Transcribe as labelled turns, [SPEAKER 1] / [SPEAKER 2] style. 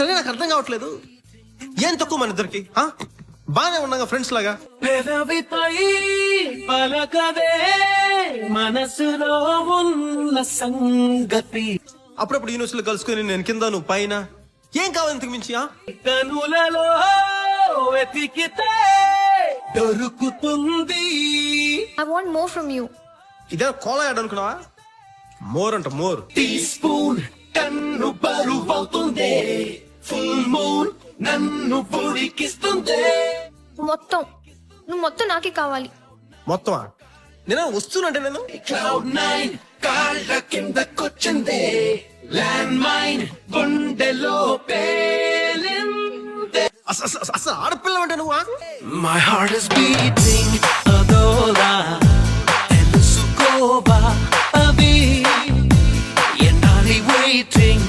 [SPEAKER 1] అసలు నాకు అర్థం కావట్లేదు, ఏం తక్కువ మన ఇద్దరికి? బానే ఉన్నాగా ఫ్రెండ్స్ లాగా.
[SPEAKER 2] పెదవిపై పలకవే మనసులో ఉన్న సంగతి,
[SPEAKER 1] అప్పుడప్పుడు యూనివర్సిటీలో కలుసుకొని నేను కింద నువ్వు పైన, ఏం కావాలి ఇంతకు మించి?
[SPEAKER 2] కనులలో వెతికితే దొరుకుతుంది.
[SPEAKER 3] I want more from you.
[SPEAKER 1] ఇదే కోలయాడు అనుకున్నావా? మోర్ అంట మోర్.
[SPEAKER 2] టీ స్పూన్ కన్ను బరువవుతుంది, ఫుల్ మూన్ నన్ను పొడికిస్తుంది.
[SPEAKER 3] నువ్వు మొత్తం నాకే కావాలి.
[SPEAKER 1] మొత్తమా? నేను వస్తున్నంటే నేను
[SPEAKER 2] క్లౌడ్ నైన్ కాళ్ళ కిందకొచ్చింది, ల్యాండ్ మైన్ గుండెలో పేలింది.
[SPEAKER 1] అసలు ఆడపిల్ల అంటే నువ్వు?
[SPEAKER 2] My heart is beating అదోలా తెలుసుకోవా అవి ఎన్నాలి waiting